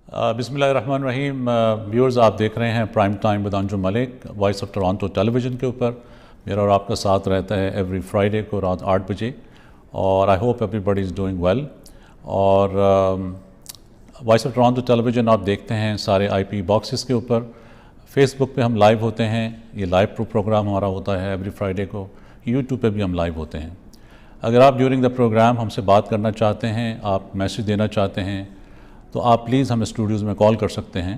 بسم اللہ الرحمن الرحیم. ویورز، آپ دیکھ رہے ہیں prime time with Anjum Malik Voice of Toronto television کے اوپر. میرا اور آپ کا ساتھ رہتا ہے ایوری فرائیڈے کو رات 8 بجے، اور I hope everybody is doing well. اور voice of Toronto television آپ دیکھتے ہیں سارے آئی پی باکسز کے اوپر. فیس بک پہ ہم لائیو ہوتے ہیں، یہ لائیو پروگرام ہمارا ہوتا ہے ایوری فرائیڈے کو. یوٹیوب پہ بھی ہم لائیو ہوتے ہیں. اگر آپ ڈیورنگ دا پروگرام ہم سے بات کرنا چاہتے ہیں، آپ میسیج دینا چاہتے ہیں، تو آپ پلیز ہمیں اسٹوڈیوز میں کال کر سکتے ہیں.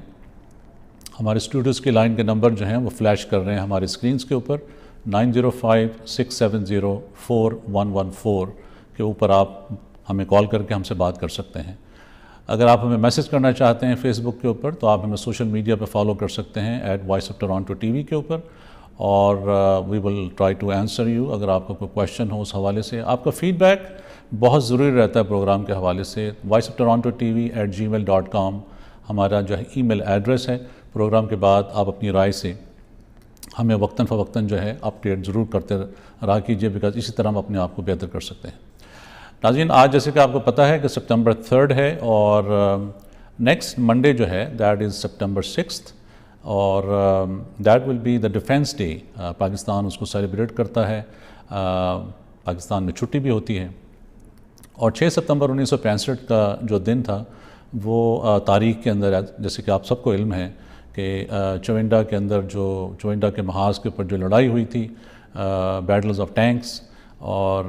ہمارے اسٹوڈیوز کی لائن کے نمبر جو ہیں وہ فلیش کر رہے ہیں ہمارے اسکرینز کے اوپر. 9056704114 کے اوپر آپ ہمیں کال کر کے ہم سے بات کر سکتے ہیں. اگر آپ ہمیں میسیج کرنا چاہتے ہیں فیس بک کے اوپر، تو آپ ہمیں سوشل میڈیا پہ فالو کر سکتے ہیں @Voice of Toronto TV کے اوپر، اور we will try to answer you. اگر آپ کا کوئی کویشچن ہو اس حوالے سے، آپ کا فیڈ بیک بہت ضروری رہتا ہے پروگرام کے حوالے سے. voiceoftoronto.tv@gmail.com ہمارا جو ہے ای میل ایڈریس ہے. پروگرام کے بعد آپ اپنی رائے سے ہمیں وقتاً فوقتاً جو ہے اپڈیٹ ضرور کرتے رہا کیجیے، بیکاز اسی طرح ہم اپنے آپ کو بہتر کر سکتے ہیں. ناظرین، آج جیسے کہ آپ کو پتہ ہے کہ سپٹمبر 3 ہے، اور نیکسٹ منڈے جو ہے دیٹ از سپٹمبر 6، اور that will be the defence day. Pakistan اس کو سیلیبریٹ کرتا ہے. پاکستان میں چھٹی بھی ہوتی ہے. اور 6 ستمبر 1965 کا جو دن تھا، وہ تاریخ کے اندر، جیسے کہ آپ سب کو علم ہے کہ چوئنڈا کے اندر چوئنڈا کے محاذ کے اوپر جو لڑائی ہوئی تھی، بیٹلز آف ٹینکس، اور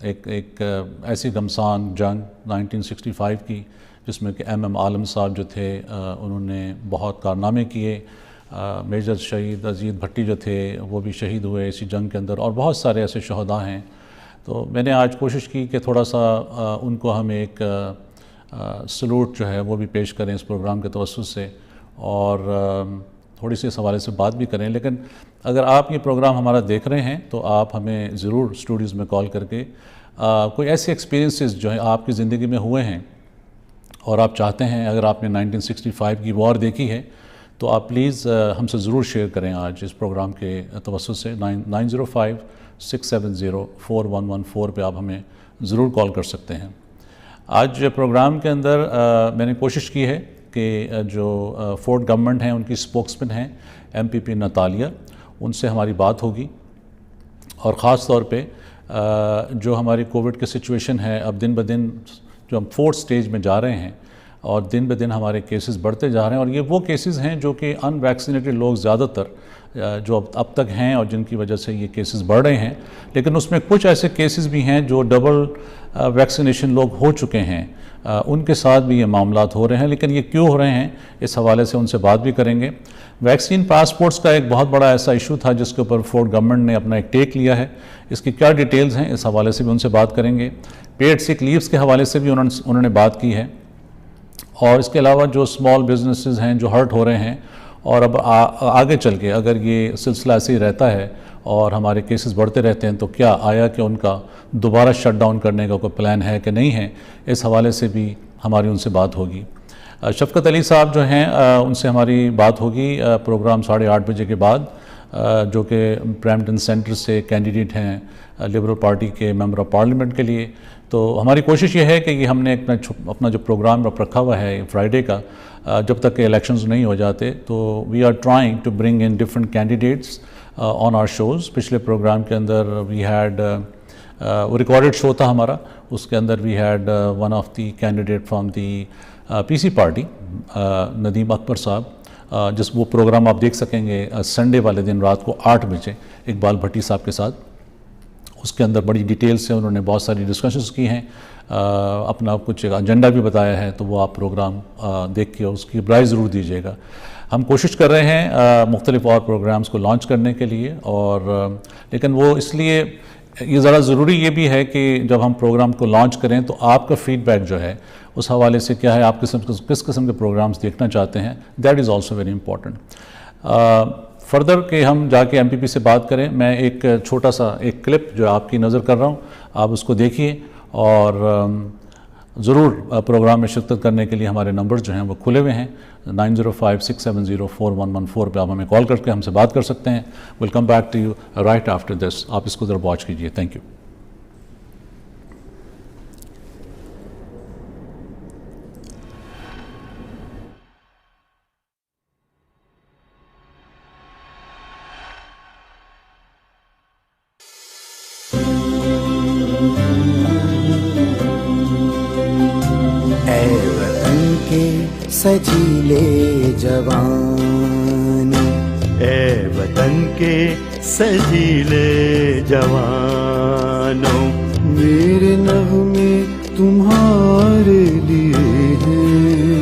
ایک ایسی گھمسان جنگ 1965 کی، جس میں کہ ایم عالم صاحب جو تھے انہوں نے بہت کارنامے کیے. میجر شہید عزیز بھٹی جو تھے وہ بھی شہید ہوئے اسی جنگ کے اندر، اور بہت سارے ایسے شہداء ہیں. تو میں نے آج کوشش کی کہ تھوڑا سا ان کو ہم ایک سلوٹ جو ہے وہ بھی پیش کریں اس پروگرام کے توسط سے، اور تھوڑی سی اس حوالے سے بات بھی کریں. لیکن اگر آپ یہ پروگرام ہمارا دیکھ رہے ہیں تو آپ ہمیں ضرور اسٹوڈیوز میں کال کر کے کوئی ایسے ایکسپیرینسز جو ہیں آپ کی زندگی میں ہوئے ہیں، اور آپ چاہتے ہیں، اگر آپ نے 1965 کی وار دیکھی ہے، تو آپ پلیز ہم سے ضرور شیئر کریں آج اس پروگرام کے توسط سے. 9056704114 پہ آپ ہمیں ضرور کال کر سکتے ہیں. آج پروگرام کے اندر میں نے کوشش کی ہے کہ جو فورٹ گورنمنٹ ہیں، ان کی اسپوکسمین ہیں MPP نتالیہ، ان سے ہماری بات ہوگی. اور خاص طور پہ جو ہماری کووڈ کی سچویشن ہے، اب دن بدن جو ہم 4th سٹیج میں جا رہے ہیں، اور دن بدن ہمارے کیسز بڑھتے جا رہے ہیں. اور یہ وہ کیسز ہیں جو کہ ان ویکسینیٹڈ لوگ زیادہ تر جو اب تک ہیں، اور جن کی وجہ سے یہ کیسز بڑھ رہے ہیں. لیکن اس میں کچھ ایسے کیسز بھی ہیں جو ڈبل ویکسینیشن لوگ ہو چکے ہیں، ان کے ساتھ بھی یہ معاملات ہو رہے ہیں. لیکن یہ کیوں ہو رہے ہیں، اس حوالے سے ان سے بات بھی کریں گے. ویکسین پاسپورٹس کا ایک بہت بڑا ایسا ایشو تھا جس کے اوپر فورٹ گورنمنٹ نے اپنا ایک ٹیک لیا ہے. اس کی کیا ڈیٹیلز ہیں، اس حوالے سے بھی ان سے بات کریں گے. پیڈ سک لیوز کے حوالے سے بھی انہوں نے بات کی ہے. اور اس کے علاوہ جو اسمال بزنسز ہیں جو ہرٹ ہو رہے ہیں، اور اب آگے چل کے اگر یہ سلسلہ ایسے ہی رہتا ہے اور ہمارے کیسز بڑھتے رہتے ہیں، تو کیا آیا کہ ان کا دوبارہ شٹ ڈاؤن کرنے کا کوئی پلان ہے کہ نہیں ہے، اس حوالے سے بھی ہماری ان سے بات ہوگی. شفقت علی صاحب جو ہیں، ان سے ہماری بات ہوگی پروگرام 8:30 بجے کے بعد، جو کہ برامپٹن سینٹر سے کینڈیڈیٹ ہیں لبرل پارٹی کے ممبر آف پارلیمنٹ کے لیے. تو ہماری کوشش یہ ہے کہ یہ ہم نے اپنا جو پروگرام رکھا ہوا ہے فرائیڈے کا، جب تک کہ الیکشنز نہیں ہو جاتے، تو we are trying to bring in different candidates on our shows. پچھلے پروگرام کے اندر وی ہیڈ وہ ریکارڈڈ شو تھا ہمارا، اس کے اندر we had one of the candidate from the PC party, Nadeem Akbar صاحب، جس وہ پروگرام آپ دیکھ سکیں گے سنڈے والے دن رات کو 8 بجے اقبال بھٹی صاحب کے ساتھ. اس کے اندر بڑی ڈیٹیل سے انہوں نے بہت ساری ڈسکشنز کی ہیں، اپنا کچھ ایجنڈا بھی بتایا ہے. تو وہ آپ پروگرام دیکھ کے اس کی رائے ضرور دیجیے گا. ہم کوشش کر رہے ہیں مختلف اور پروگرامز کو لانچ کرنے کے لیے، اور لیکن وہ اس لیے یہ ذرا ضروری یہ بھی ہے کہ جب ہم پروگرام کو لانچ کریں تو آپ کا فیڈ بیک جو ہے اس حوالے سے کیا ہے، آپ کس قسم کے پروگرامز دیکھنا چاہتے ہیں، that is also very important. Further کہ ہم جا کے MPP سے بات کریں، میں ایک چھوٹا سا ایک کلپ جو آپ کی نظر کر رہا ہوں، آپ اس کو دیکھیے. اور ضرور پروگرام میں شرکت کرنے کے لیے ہمارے نمبرز جو ہیں وہ کھلے ہوئے ہیں. 9056704114 پہ آپ ہمیں کال کر کے ہم سے بات کر سکتے ہیں. We'll come back to you right after this. آپ اس کو ذرا واچ کیجیے. Thank you. کے سجیلے جوانوں، اے وطن کے سجیلے جوانوں، میرے نغمے تمہارے لیے ہیں،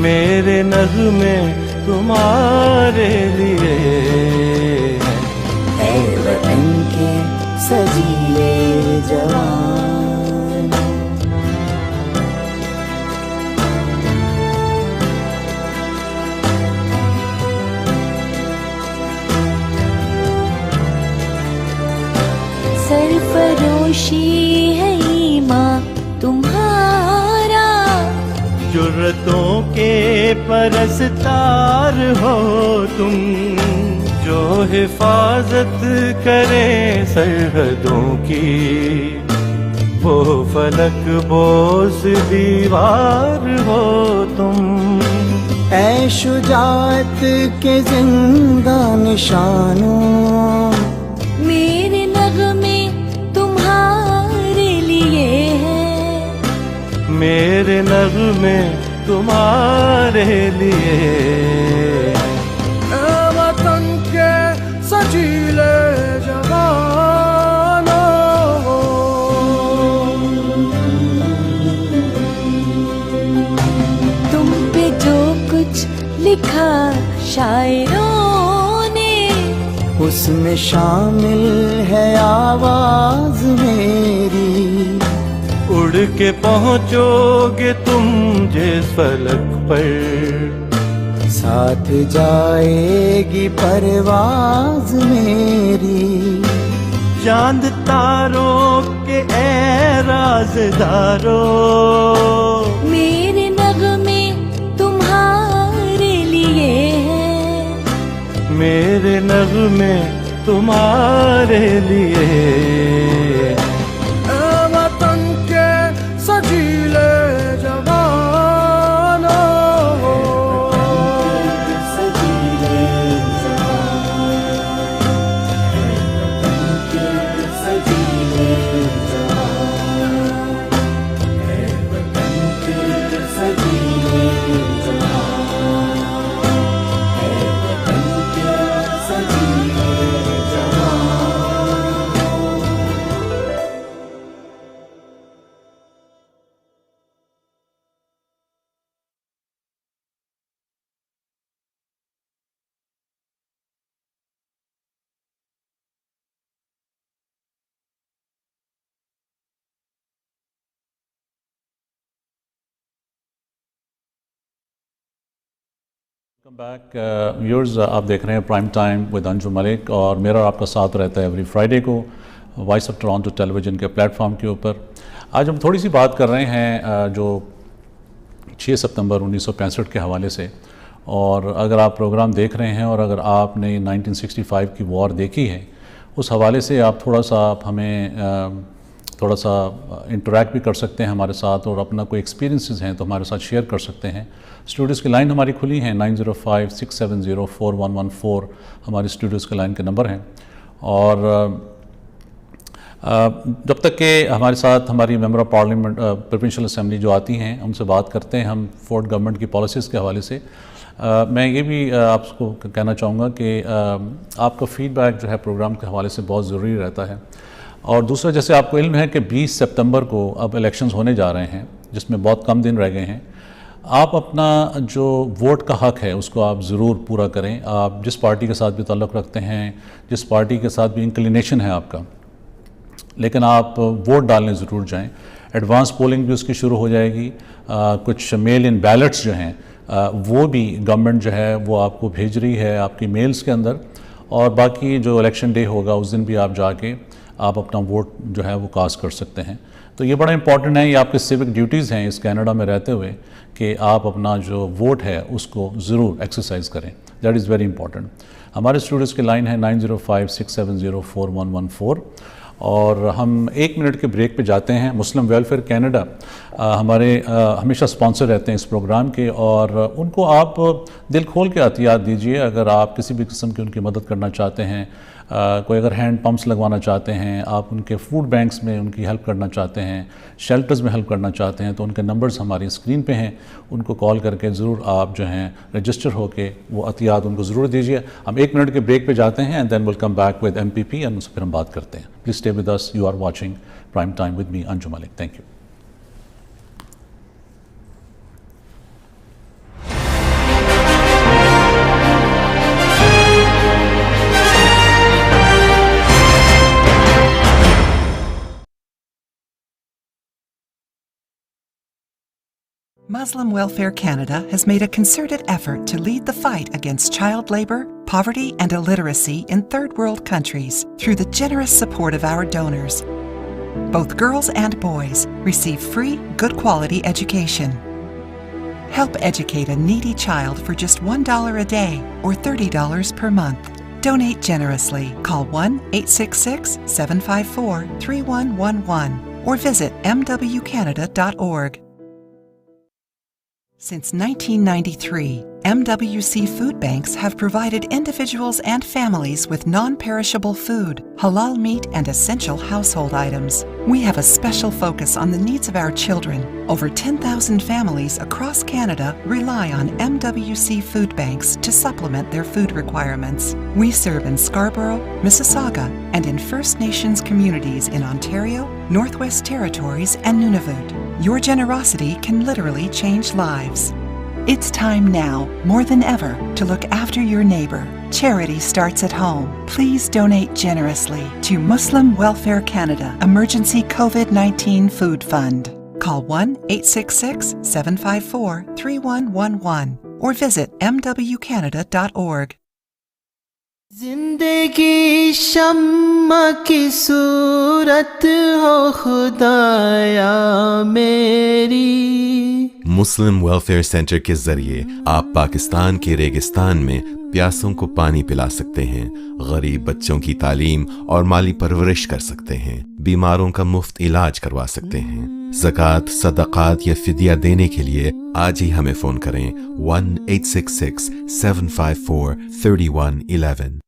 میرے نغمے تمہارے لیے ہیں، اے وطن کے سجیلے جوانوں۔ سرفروشی ہے ایماں تمہارا، جرتوں کے پرستار ہو تم، جو حفاظت کرے سرحدوں کی، وہ فلک بوس دیوار ہو تم، اے شجاعت کے زندہ نشانوں، میرے نغمے تمہارے لیے ہیں، میرے نغمے تمہارے لیے، اے وطن کے سجیلے جوانوں، تم پہ جو کچھ لکھا شاعروں نے، اس میں شامل ہے آواز میری، اڑ کے پہنچو گے تم جس فلک پر، ساتھ جائے گی پرواز میری، چاند تاروں کے اے رازداروں، میرے نغمے تمہارے لیے ہیں، میرے نغمے تمہارے لیے، اے وطن کے سجیلے جوانوں، ویلکم بیک ویورز، آپ دیکھ رہے ہیں prime time with Anjum Malik, اور میرا اور آپ کا ساتھ رہتا ہے ایوری فرائیڈے کو Voice of Toronto television کے پلیٹ فارم کے اوپر۔ آج ہم تھوڑی سی بات کر رہے ہیں جو 6 ستمبر 1965 کے حوالے سے، اور اگر آپ پروگرام دیکھ رہے ہیں اور اگر آپ نے 1965 کی وار دیکھی ہے، اس حوالے سے آپ تھوڑا سا آپ ہمیں تھوڑا سا انٹریکٹ بھی کر سکتے ہیں ہمارے ساتھ، اور اپنا کوئی ایکسپیرینسز ہیں تو ہمارے ساتھ شیئر کر سکتے ہیں۔ اسٹوڈیوز کی لائن ہماری کھلی ہیں، 9056704114 ہماری اسٹوڈیوز کی لائن کے نمبر ہیں، اور جب تک کہ ہمارے ساتھ ہماری member of parliament provincial assembly جو آتی ہیں ان سے بات کرتے ہیں ہم فورڈ گورنمنٹ کی پالیسیز کے حوالے سے، میں یہ بھی آپ کو کہنا چاہوں گا کہ آپ کا فیڈ بیک جو ہے پروگرام کے حوالے سے بہت ضروری رہتا ہے۔ اور دوسرا، جیسے آپ کو علم ہے کہ 20 سپتمبر کو اب الیکشنز ہونے جا رہے ہیں، جس میں بہت کم دن رہ گئے ہیں، آپ اپنا جو ووٹ کا حق ہے اس کو آپ ضرور پورا کریں۔ آپ جس پارٹی کے ساتھ بھی تعلق رکھتے ہیں، جس پارٹی کے ساتھ بھی انکلینیشن ہے آپ کا، لیکن آپ ووٹ ڈالنے ضرور جائیں۔ ایڈوانس پولنگ بھی اس کی شروع ہو جائے گی، کچھ میل ان بیلٹس جو ہیں وہ بھی گورنمنٹ جو ہے وہ آپ کو بھیج رہی ہے آپ کی میلز کے اندر، اور باقی جو الیکشن ڈے ہوگا اس دن بھی آپ جا کے آپ اپنا ووٹ جو ہے وہ کاسٹ کر سکتے ہیں۔ تو یہ بڑا امپورٹنٹ ہے، یہ آپ کے سیوک ڈیوٹیز ہیں اس کینیڈا میں رہتے ہوئے، کہ آپ اپنا جو ووٹ ہے اس کو ضرور ایکسرسائز کریں، دیٹ از ویری امپورٹنٹ۔ ہمارے اسٹوڈیوز کی لائن ہے 9056704114، اور ہم 1 منٹ کے بریک پہ جاتے ہیں۔ مسلم ویلفیئر کینیڈا ہمارے ہمیشہ سپانسر رہتے ہیں اس پروگرام کے، اور ان کو آپ دل کھول کے عطیات دیجیے اگر آپ کسی بھی قسم کی ان کی مدد کرنا چاہتے ہیں۔ कोई अगर हैंड पंप्स लगवाना चाहते हैं, आप उनके फूड बैंक्स में उनकी हेल्प करना चाहते हैं, शेल्टर्स में हेल्प करना चाहते हैं, तो उनके नंबर्स हमारी स्क्रीन पे हैं, उनको कॉल करके ज़रूर आप जो हैं रजिस्टर होके वो अतियात उनको ज़रूर दीजिए। हम 1 मिनट के ब्रेक पे जाते हैं and then will come back with MPP and उससे फिर हम बात करते हैं। Please stay with us, you are watching prime time with me Anjum Malik. Thank you. Muslim Welfare Canada has made a concerted effort to lead the fight against child labor, poverty, and illiteracy in third world countries through the generous support of our donors. Both girls and boys receive free, good quality education. Help educate a needy child for just $1 a day or $30 per month. Donate generously. Call 1-866-754-3111 or visit mwcanada.org. Since 1993, MWC food banks have provided individuals and families with non-perishable food, halal meat, and essential household items. We have a special focus on the needs of our children. Over 10,000 families across Canada rely on MWC food banks to supplement their food requirements. We serve in Scarborough, Mississauga, and in First Nations communities in Ontario, Northwest Territories, and Nunavut. Your generosity can literally change lives. It's time now, more than ever, to look after your neighbor. Charity starts at home. Please donate generously to Muslim Welfare Canada Emergency COVID-19 Food Fund. Call 1-866-754-3111 or visit mwcanada.org. जिंदगी शम्मा की सूरत हो खुदाया मेरी। मुस्लिम welfare centre के जरिए आप पाकिस्तान के रेगिस्तान में प्यासों को पानी पिला सकते हैं, गरीब बच्चों की तालीम और माली परवरिश कर सकते हैं, बीमारों का मुफ्त इलाज करवा सकते हैं। ज़कात, सदक़ात या फिदिया देने के लिए आज ही हमें फ़ोन करें 1-866-754-3111।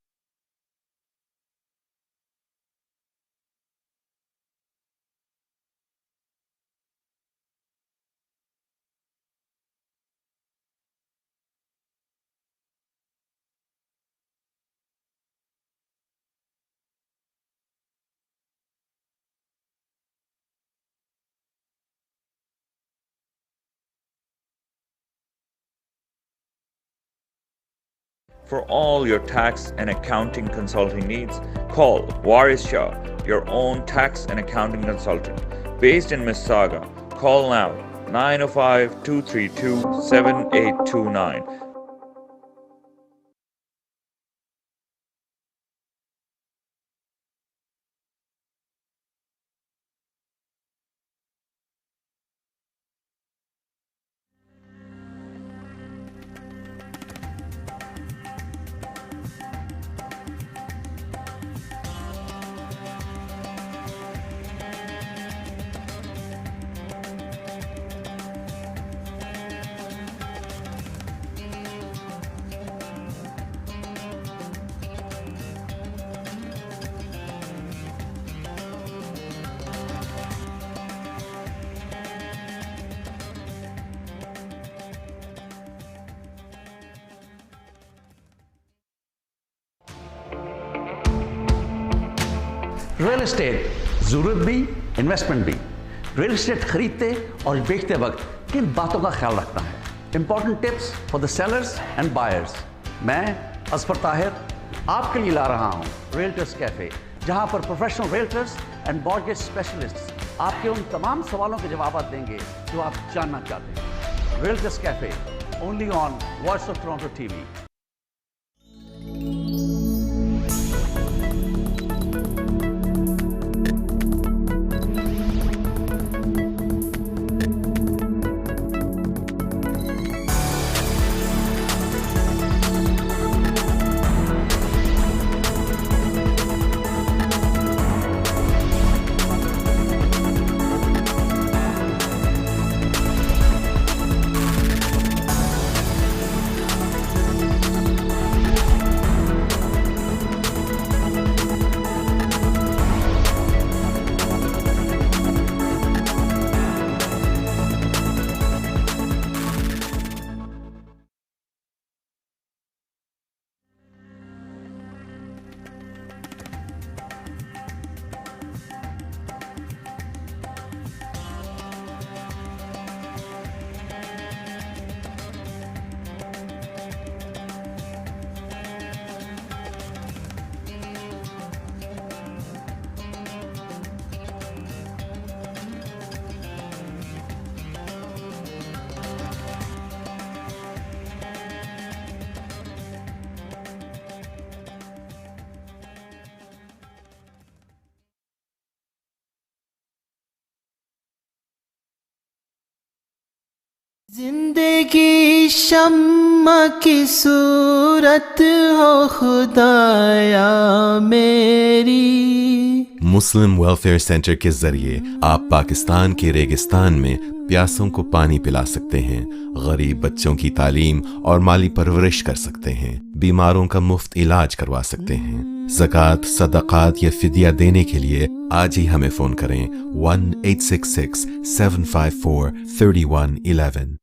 For all your tax and accounting consulting needs, call Waris Shah, your own tax and accounting consultant. Based in Mississauga, call now 905-232-7829. Real estate ज़रूरत भी इन्वेस्टमेंट भी। रियल एस्टेट खरीदते और बेचते वक्त किन बातों का ख्याल रखना है? Important tips for the sellers and buyers. मैं असफर ताहिर आपके लिए ला रहा हूँ रियल्टर्स कैफ़े, जहाँ पर professional realtors and mortgage specialists आपके उन तमाम सवालों के जवाब देंगे जो आप जानना चाहते हैं। Realtors cafe only on Voice of Toronto TV. जिंदगी शम्मा की सूरत हो खुदाया मेरी। मुस्लिम वेलफेयर सेंटर के जरिए आप पाकिस्तान के रेगिस्तान में प्यासों को पानी पिला सकते हैं, गरीब बच्चों की तालीम और माली परवरिश कर सकते हैं, बीमारों का मुफ्त इलाज करवा सकते हैं। ज़कात, सदक़ात या फिदिया देने के लिए आज ही हमें फ़ोन करें 1-866-754-3111।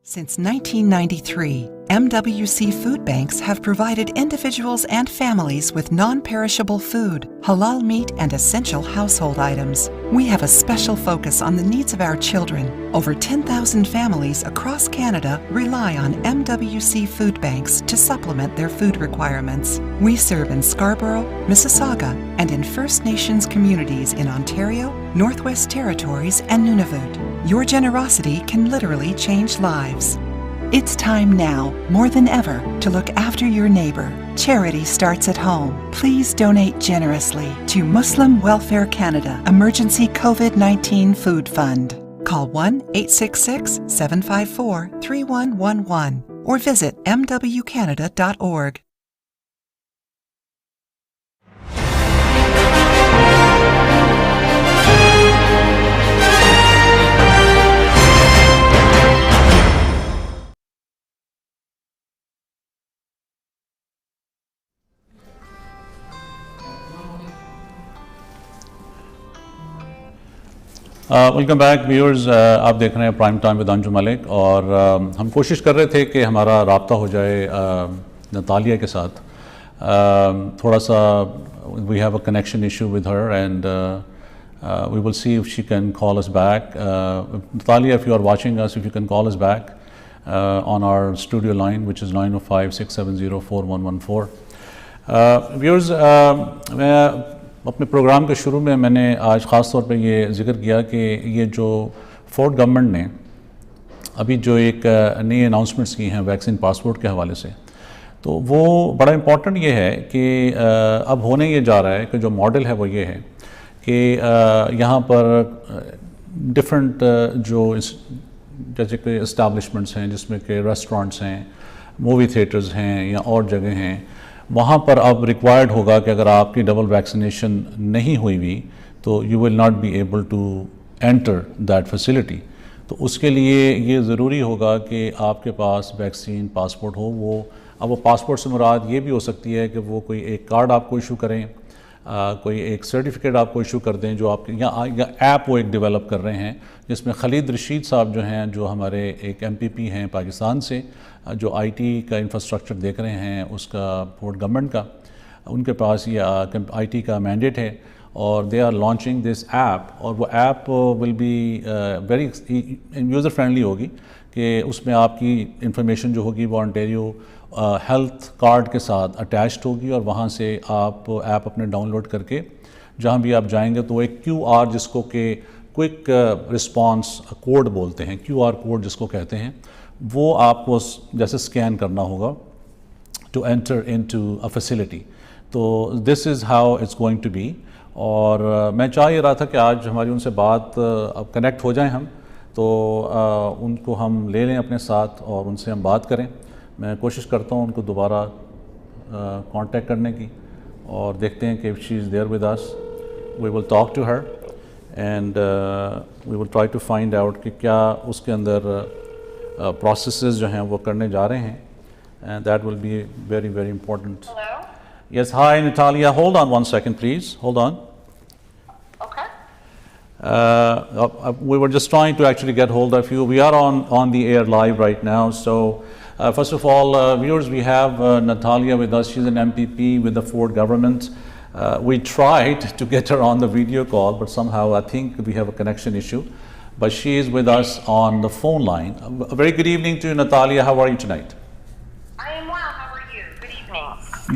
Since 1993, MWC food banks have provided individuals and families with non-perishable food, halal meat, and essential household items. We have a special focus on the needs of our children. Over 10,000 families across Canada rely on MWC food banks to supplement their food requirements. We serve in Scarborough, Mississauga, and in First Nations communities in Ontario, Northwest Territories, and Nunavut. Your generosity can literally change lives. It's time now, more than ever, to look after your neighbor. Charity starts at home. Please donate generously to Muslim Welfare Canada Emergency COVID-19 Food Fund. Call 1-866-754-3111 or visit mwcanada.org. Welcome back viewers, आप देख रहे हैं prime time with Anjum Malik. और हम कोशिश कर रहे थे कि हमारा राब्ता हो जाए नतालिया के साथ। थोड़ा सा we have a connection issue with her and we will see if she can call us back. Natalia, if you are watching us, if you can call us back on our studio line which is 905-670-4114। Viewers, मैं अपने programme के शुरू में मैंने आज ख़ास तौर पे ये ज़िक्र किया कि ये जो फोर्ड गवर्नमेंट ने अभी जो एक नई अनाउंसमेंट्स की हैं वैक्सीन पासपोर्ट के हवाले से, तो वो बड़ा इम्पॉर्टेंट ये है कि अब होने ये जा रहा है कि जो मॉडल है वो ये है कि यहाँ पर डिफरेंट जो जैसे कि इस्टेब्लिशमेंट्स हैं जिसमें कि रेस्टोरेंट्स हैं, मूवी थिएटर्स हैं या और जगह हैं, वहाँ पर अब रिक्वायर्ड होगा कि अगर आपकी डबल वैक्सीनेशन नहीं हुई हुई तो you will not be able to enter that facility. तो उसके लिए ये ज़रूरी होगा कि आपके पास वैक्सीन पासपोर्ट हो। अब वो पासपोर्ट से मुराद ये भी हो सकती है कि वो कोई एक कार्ड आपको इशू करें, कोई एक सर्टिफिकेट आपको इशू कर दें जो आपके या ऐप वो एक डेवलप कर रहे हैं जिसमें खलीद रशीद साहब जो हैं, जो हमारे एक MPP हैं पाकिस्तान से, जो IT का इंफ्रास्ट्रक्चर देख रहे हैं उसका फोर्ड गवर्नमेंट का, उनके पास ये IT का मैंडेट है और they are launching this app. और वो app will be very user friendly होगी कि उसमें आपकी इंफॉर्मेशन जो होगी वो ऑन्टेरियो हेल्थ कार्ड के साथ अटैच्ड होगी और वहाँ से आप ऐप अपने डाउनलोड करके जहाँ भी आप जाएंगे तो एक QR जिसको कि क्विक रिस्पांस कोड बोलते हैं, QR कोड जिसको कहते हैं, वो आपको जैसे स्कैन करना होगा to enter into a facility. तो this is how it's going to be. और मैं चाह ये रहा था कि आज हमारी उनसे बात अब कनेक्ट हो जाएं हम, तो उनको हम ले लें अपने साथ और उनसे हम बात करें। मैं कोशिश करता हूँ उनको दोबारा कांटेक्ट करने की और देखते हैं कि if she is there with us we will talk to her and we will try to find out कि क्या उसके अंदर प्रोसेसेस जो हैं वो करने जा रहे हैं, and that will be very very important. Yes, hi Natalia, hold on one second please, hold on. Okay. We were just trying to actually get hold of you. We are on the air live right now, so first of all, viewers, we have Natalia with us. She's an MPP with the Ford government. We tried to get her on the video call, but somehow I think we have a connection issue, but she is with us on the phone line. A very good evening to you, Natalia. How are you tonight? I am well. How are you? Good evening.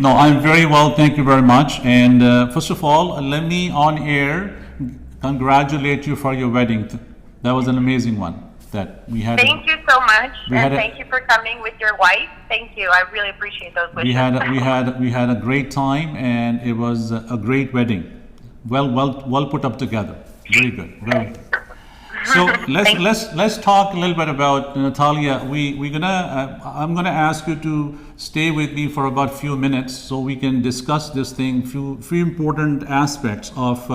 No, I'm very well, thank you very much. And first of all, let me on air congratulate you for your wedding. That was an amazing one that we had. Thank you so much, and thank you for coming with your wife. Thank you. I really appreciate those wishes. We had a great time, and it was a great wedding. Well put up together. Very good. Very good. So let's talk a little bit about Natalia. I'm gonna ask you to stay with me for about a few minutes so we can discuss this thing. Few important aspects of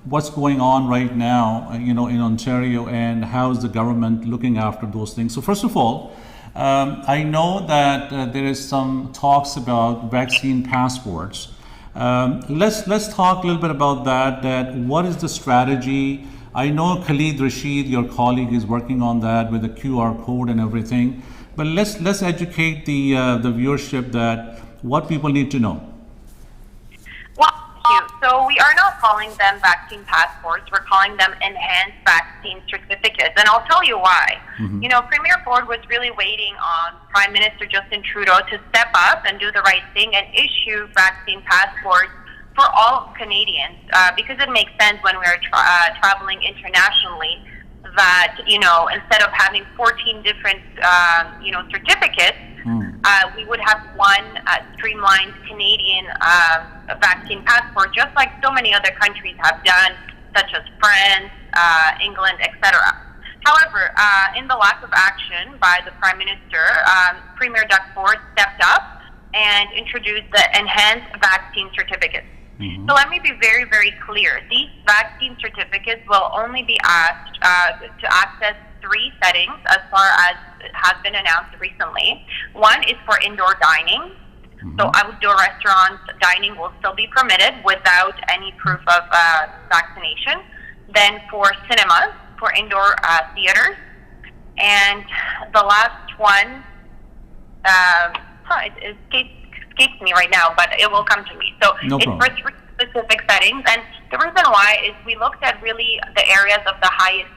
what's going on right now, in Ontario, and how is the government looking after those things. So first of all, I know that there is some talks about vaccine passports. Let's talk a little bit about that. What is the strategy? I know Khalid Rashid, your colleague, is working on that with the QR code and everything. But let's educate the viewership that what people need to know. Well, thank you. So we are not calling them vaccine passports. We're calling them enhanced vaccine certificates, and I'll tell you why. Mm-hmm. Premier Ford was really waiting on Prime Minister Justin Trudeau to step up and do the right thing and issue vaccine passports for all Canadians, because it makes sense when we're traveling internationally that, instead of having 14 different, certificates, we would have one streamlined Canadian vaccine passport, just like so many other countries have done, such as France, England, etc. However, in the lack of action by the Prime Minister, Premier Doug Ford stepped up and introduced the enhanced vaccine certificates. Mm-hmm. So let me be very, very clear. These vaccine certificates will only be asked to access 3 settings as far as has been announced recently. One is for indoor dining. Mm-hmm. So outdoor restaurants dining will still be permitted without any proof of vaccination. Then for cinemas, for indoor theaters. And the last one, it escapes me right now, but it will come to me. So it's for 3 specific settings, and the reason why is we looked at really the areas of the highest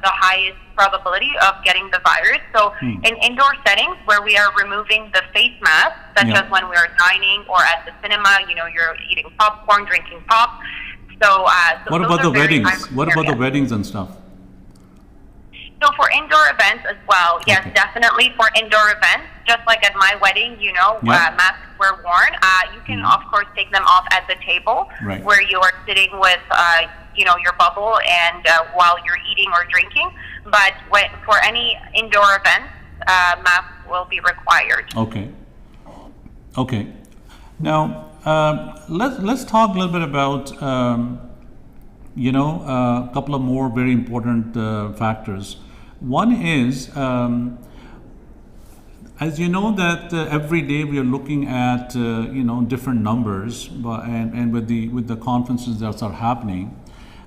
the highest probability of getting the virus. So in indoor settings where we are removing the face mask, such as when we are dining or at the cinema, you're eating popcorn, drinking pop. So what about the weddings? What about the weddings and stuff? So for indoor events as well, yes, definitely for indoor events. Just like at my wedding, masks were worn. You can, of course, take them off at the table where you are sitting with, your bubble and while you're eating or drinking. But for any indoor events, masks will be required. Okay. Now, let's talk a little bit about, a couple of more very important factors. One is, as you know, that every day we are looking at different numbers, and with the conferences that are happening,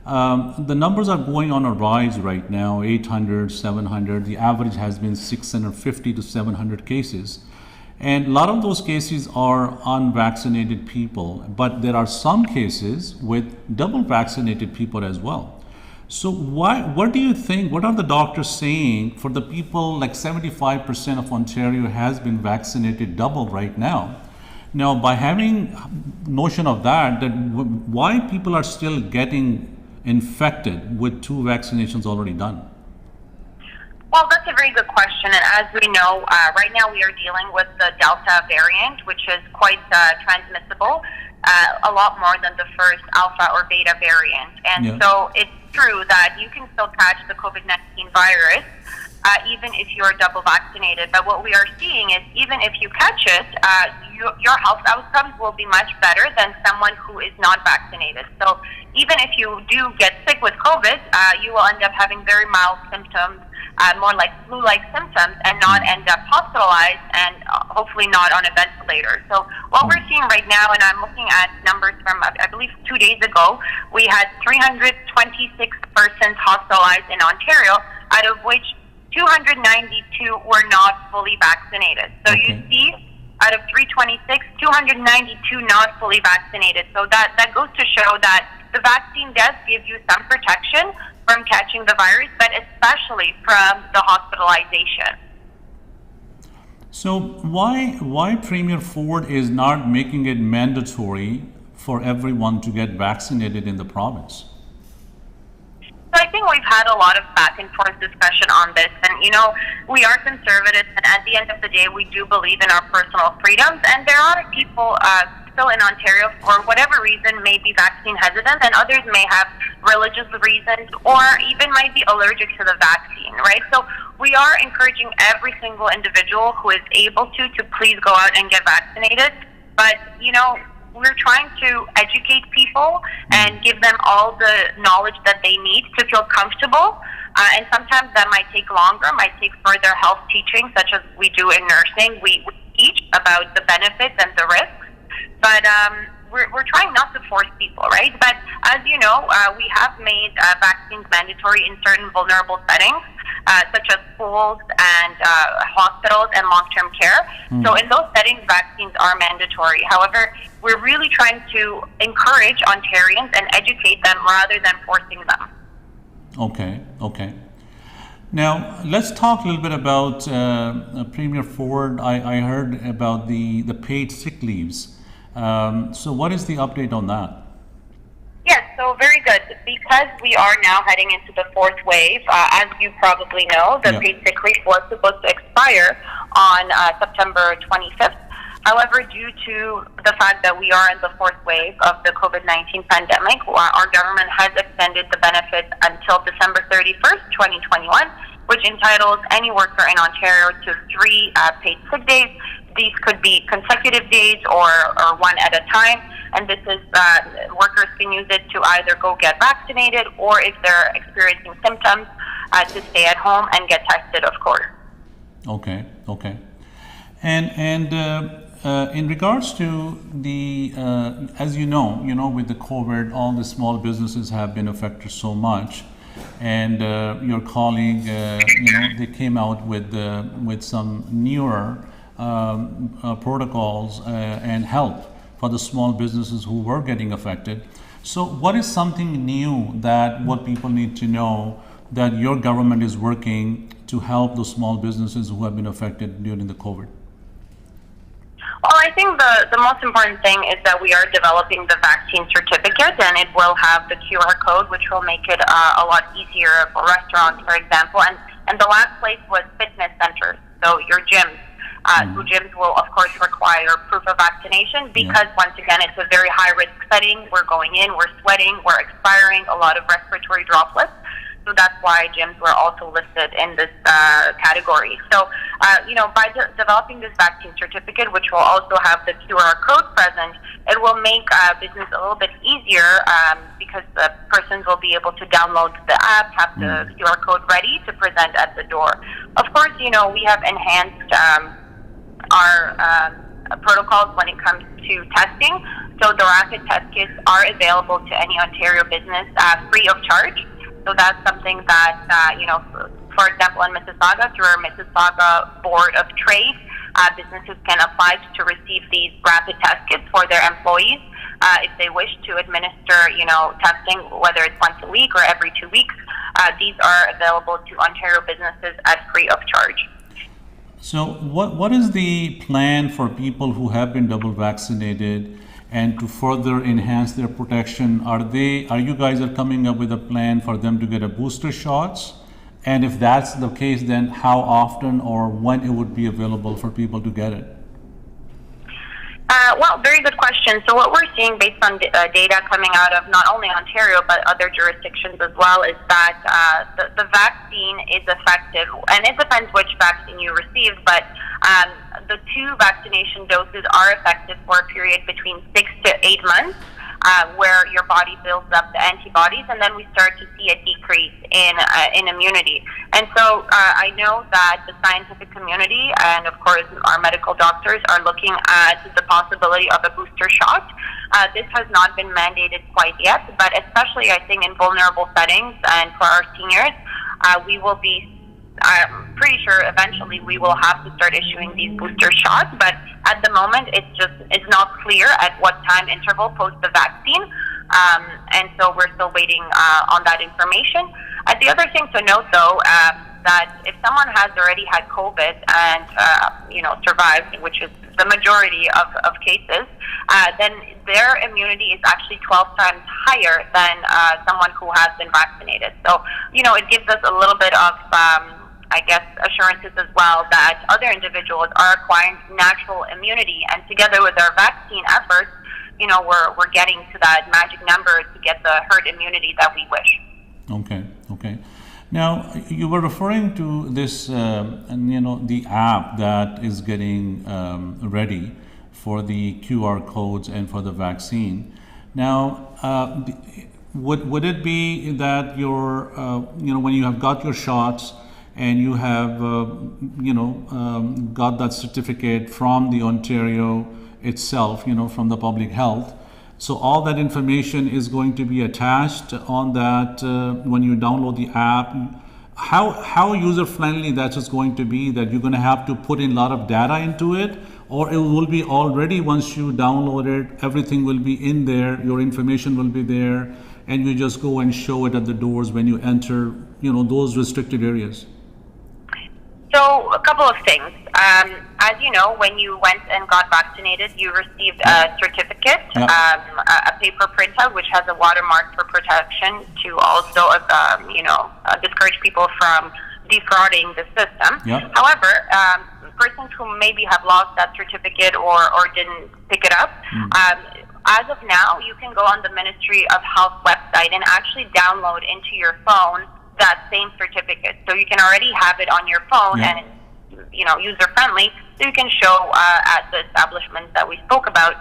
the numbers are going on a rise right now. 800, 700. The average has been 650 to 700 cases, and a lot of those cases are unvaccinated people. But there are some cases with double vaccinated people as well. So what do you think, what are the doctors saying for the people, like 75% of Ontario has been vaccinated double right now? Now, by having notion of that why people are still getting infected with 2 vaccinations already done? Well, that's a very good question. And as we know, right now we are dealing with the Delta variant, which is quite transmissible, a lot more than the first Alpha or Beta variant. And so it's true that you can still catch the COVID-19 virus even if you're double vaccinated. But what we are seeing is even if you catch it, your health outcomes will be much better than someone who is not vaccinated. So even if you do get sick with COVID, you will end up having very mild symptoms, more like flu-like symptoms, and not end up hospitalized and hopefully not on a ventilator. So what we're seeing right now, and I'm looking at numbers from, I believe, 2 days ago, we had 326 persons hospitalized in Ontario, out of which 292 were not fully vaccinated. So you see, out of 326, 292 not fully vaccinated. So that goes to show that the vaccine does give you some protection from catching the virus, but especially from the hospitalization. So why Premier Ford is not making it mandatory for everyone to get vaccinated in the province? So I think we've had a lot of back and forth discussion on this, and we are conservatives, and at the end of the day, we do believe in our personal freedoms, and there are people still in Ontario, for whatever reason, may be vaccine hesitant, and others may have religious reasons or even might be allergic to the vaccine, right? So we are encouraging every single individual who is able to please go out and get vaccinated. But, we're trying to educate people and give them all the knowledge that they need to feel comfortable. And sometimes that might take longer, might take further health teaching, such as we do in nursing. We teach about the benefits and the risks. But we're trying not to force people, right? But as you know, we have made vaccines mandatory in certain vulnerable settings, such as schools and hospitals and long-term care. So in those settings, vaccines are mandatory. However, we're really trying to encourage Ontarians and educate them rather than forcing them. Okay. Now, let's talk a little bit about Premier Ford. I heard about the paid sick leaves. So what is the update on that? Yes, so very good. Because we are now heading into the fourth wave, as you probably know, the paid sick leave was supposed to expire on September 25th. However, due to the fact that we are in the fourth wave of the COVID-19 pandemic, our government has extended the benefits until December 31st, 2021, which entitles any worker in Ontario to 3 paid sick days. These could be consecutive days or one at a time. And this is, workers can use it to either go get vaccinated or if they're experiencing symptoms, to stay at home and get tested, of course. Okay. And in regards to the, as you know, with the COVID, all the small businesses have been affected so much. And your colleague, they came out with some newer protocols and help for the small businesses who were getting affected. So what is something new that what people need to know that your government is working to help those small businesses who have been affected during the COVID? Well, I think the most important thing is that we are developing the vaccine certificate, and it will have the QR code, which will make it a lot easier for restaurants, for example. And the last place was fitness centers, so your gyms. So gyms will, of course, require proof of vaccination because, once again, it's a very high-risk setting. We're going in, we're sweating, we're expiring a lot of respiratory droplets. So that's why gyms were also listed in this category. So, by developing this vaccine certificate, which will also have the QR code present, it will make business a little bit easier because the persons will be able to download the app, have the QR code ready to present at the door. Of course, we have enhanced our protocols when it comes to testing. So the rapid test kits are available to any Ontario business free of charge. So that's something that, for example, in Mississauga, through our Mississauga Board of Trade, businesses can apply to receive these rapid test kits for their employees. If they wish to administer, testing, whether it's once a week or every 2 weeks, these are available to Ontario businesses at free of charge. So what is the plan for people who have been double vaccinated and to further enhance their protection? Are you guys coming up with a plan for them to get a booster shots? And if that's the case, then how often or when it would be available for people to get it? Well, very good question. So what we're seeing based on data coming out of not only Ontario but other jurisdictions as well is that the vaccine is effective, and it depends which vaccine you received, but the 2 vaccination doses are effective for a period between 6 to 8 months, where your body builds up the antibodies, and then we start to see a decrease in immunity. And so I know that the scientific community and, of course, our medical doctors are looking at the possibility of a booster shot. This has not been mandated quite yet, but especially, I think, in vulnerable settings and for our seniors, we will be I'm pretty sure eventually we will have to start issuing these booster shots, but at the moment it's not clear at what time interval post the vaccine, and so we're still waiting on that information. The other thing to note, though, that if someone has already had COVID and survived, which is the majority of cases, then their immunity is actually 12 times higher than someone who has been vaccinated. So, it gives us a little bit of assurances as well that other individuals are acquiring natural immunity, and together with our vaccine efforts, we're getting to that magic number to get the herd immunity that we wish. Okay. Now, you were referring to this, the app that is getting ready for the QR codes and for the vaccine. Now, would it be that when you have got your shots and you have, got that certificate from the Ontario itself, from the public health, so all that information is going to be attached on that when you download the app? How user friendly that is going to be, that you're going to have to put in a lot of data into it, or it will be already, once you download it, everything will be in there, your information will be there, and you just go and show it at the doors when you enter those restricted areas? So a couple of things. As you know, when you went and got vaccinated, you received a certificate, a paper printout, which has a watermark for protection to also, discourage people from defrauding the system. However, persons who maybe have lost that certificate or didn't pick it up, as of now, you can go on the Ministry of Health website and actually download into your phone that same certificate. So you can already have it on your phone and user friendly, so you can show at the establishments that we spoke about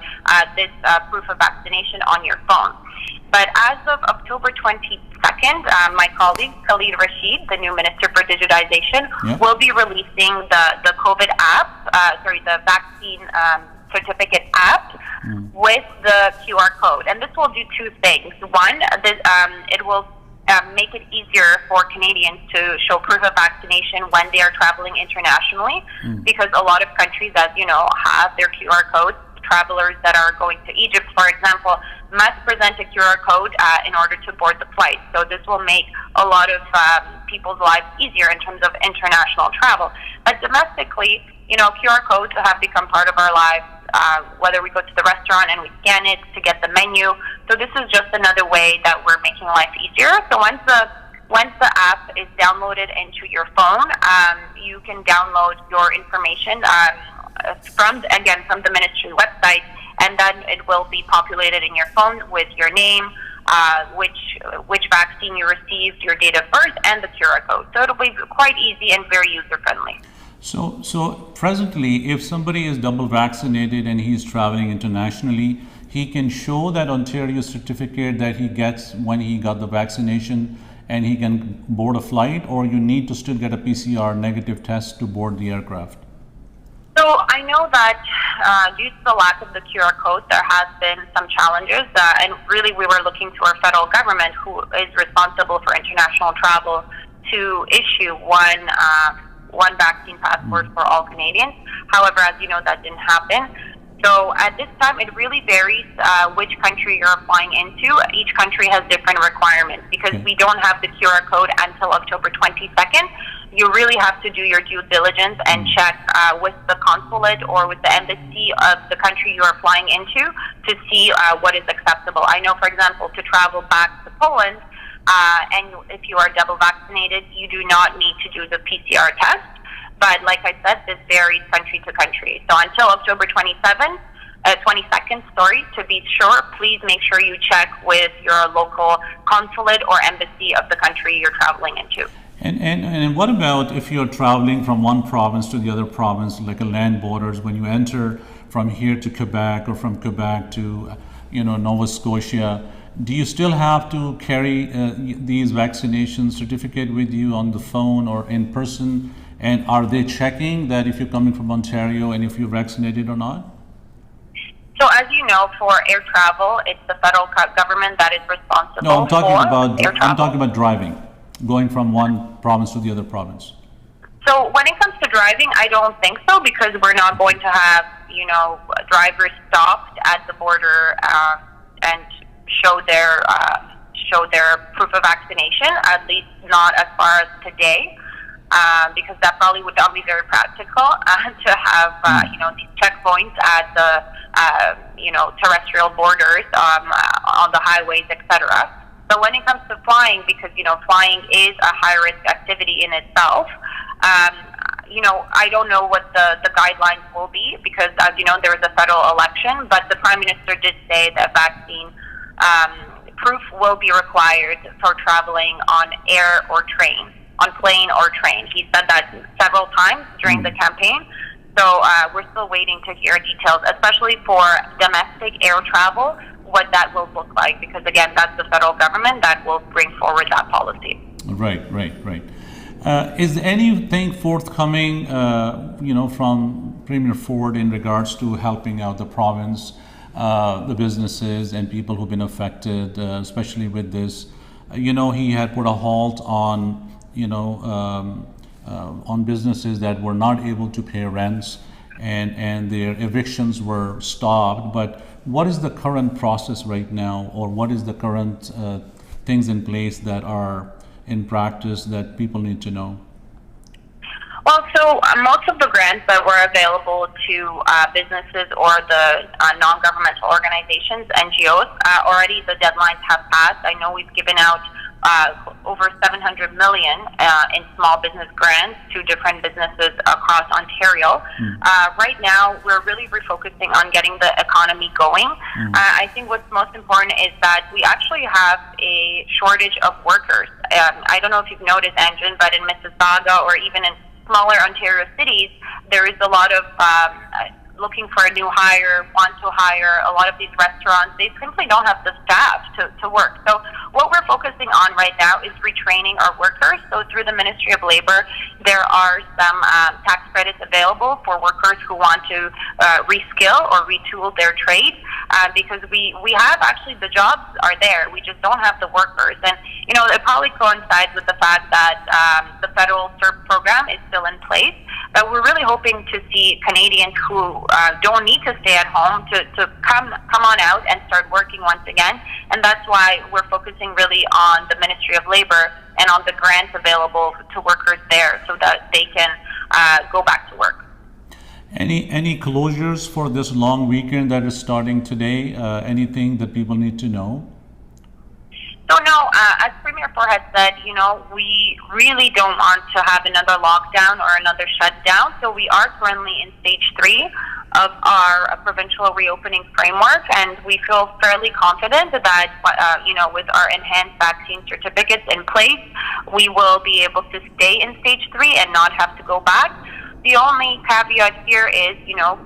this proof of vaccination on your phone. But as of October 22nd, my colleague Khalid Rashid, the new Minister for Digitization, will be releasing the COVID app, the vaccine certificate app with the QR code. And this will do two things. One, it will make it easier for Canadians to show proof of vaccination when they are traveling internationally, because a lot of countries, as you know, have their QR codes. Travelers that are going to Egypt, for example, must present a QR code in order to board the flight. So this will make a lot of people's lives easier in terms of international travel. But domestically, QR codes have become part of our lives, whether we go to the restaurant and we scan it to get the menu. So this is just another way that we're making life easier. So once the app is downloaded into your phone, you can download your information from the ministry website, and then it will be populated in your phone with your name, which vaccine you received, your date of birth, and the QR code. So it'll be quite easy and very user friendly. So presently, if somebody is double vaccinated and he's traveling internationally, he can show that Ontario certificate that he gets when he got the vaccination, and he can board a flight, or you need to still get a PCR negative test to board the aircraft? So I know that due to the lack of the QR code, there has been some challenges, and really we were looking to our federal government, who is responsible for international travel, to issue one vaccine passport for all Canadians. However, as you know, that didn't happen. So at this time, it really varies which country you're applying into. Each country has different requirements. Because we don't have the QR code until October 22nd, you really have to do your due diligence and check with the consulate or with the embassy of the country you're flying into to see what is acceptable. I know, for example, to travel back to Poland, and if you are double vaccinated, you do not need to do the PCR test. But like I said, this varies country to country. So until October 22nd, to be sure, please make sure you check with your local consulate or embassy of the country you're traveling into. And what about if you're traveling from one province to the other province, like a land borders, when you enter from here to Quebec or from Quebec to Nova Scotia, do you still have to carry these vaccination certificate with you on the phone or in person? And are they checking that if you're coming from Ontario and if you're vaccinated or not? So as you know, for air travel, it's the federal government that is responsible. No, I'm talking for I'm talking about driving, going from one province to the other province. So when it comes to driving, I don't think so, because we're not going to have drivers stopped at the border and show their proof of vaccination. At least not as far as today. Because that probably would not be very practical to have these checkpoints at the terrestrial borders on the highways, etc. But when it comes to flying, because flying is a high risk activity in itself, I don't know what the guidelines will be because, as you know, there is a federal election, but the Prime Minister did say that vaccine proof will be required for traveling on air or train, on plane or train. He said that several times during the campaign. So we're still waiting to hear details, especially for domestic air travel, what that will look like, because again, that's the federal government that will bring forward that policy. Right. Is anything forthcoming, from Premier Ford in regards to helping out the province, the businesses and people who've been affected, especially with this? He had put a halt on, on businesses that were not able to pay rents and their evictions were stopped. But what is the current process right now, or what is the current things in place that are in practice that people need to know? Well, so most of the grants that were available to businesses or the non-governmental organizations, NGOs, already the deadlines have passed. I know we've given out over 700 million in small business grants to different businesses across Ontario. Right now, we're really refocusing on getting the economy going. I think what's most important is that we actually have a shortage of workers. I don't know if you've noticed, Anjum, but in Mississauga or even in smaller Ontario cities, there is a lot of looking for a new hire, want to hire. A lot of these restaurants, they simply don't have the staff to work. So what we're focusing on right now is retraining our workers. So through the Ministry of Labor, there are some tax credits available for workers who want to reskill or retool their trade, because we have actually, the jobs are there. We just don't have the workers. And, it probably coincides with the fact that the federal CERP program is still in place. But we're really hoping to see Canadians who don't need to stay at home to come on out and start working once again. And that's why we're focusing really on the Ministry of Labor and on the grants available to workers there so that they can go back to work. Any closures for this long weekend that is starting today? Anything that people need to know? So no, as Premier Ford has said, we really don't want to have another lockdown or another shutdown. So we are currently in stage 3 of our provincial reopening framework, and we feel fairly confident that, with our enhanced vaccine certificates in place, we will be able to stay in stage 3 and not have to go back. The only caveat here is,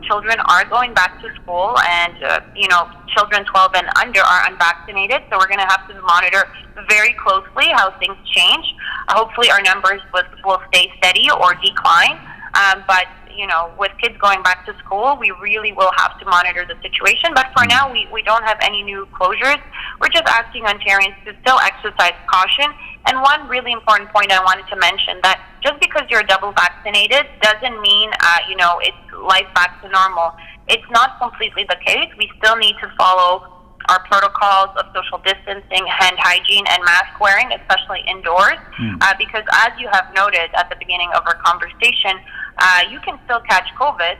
children are going back to school, and, children 12 and under are unvaccinated. So we're going to have to monitor very closely how things change. Hopefully our numbers will stay steady or decline. But, with kids going back to school, we really will have to monitor the situation. But for now, we don't have any new closures. We're just asking Ontarians to still exercise caution. And one really important point I wanted to mention, that just because you're double vaccinated doesn't mean, it's life back to normal. It's not completely the case. We still need to follow our protocols of social distancing, hand hygiene, and mask wearing, especially indoors, because as you have noted at the beginning of our conversation, you can still catch COVID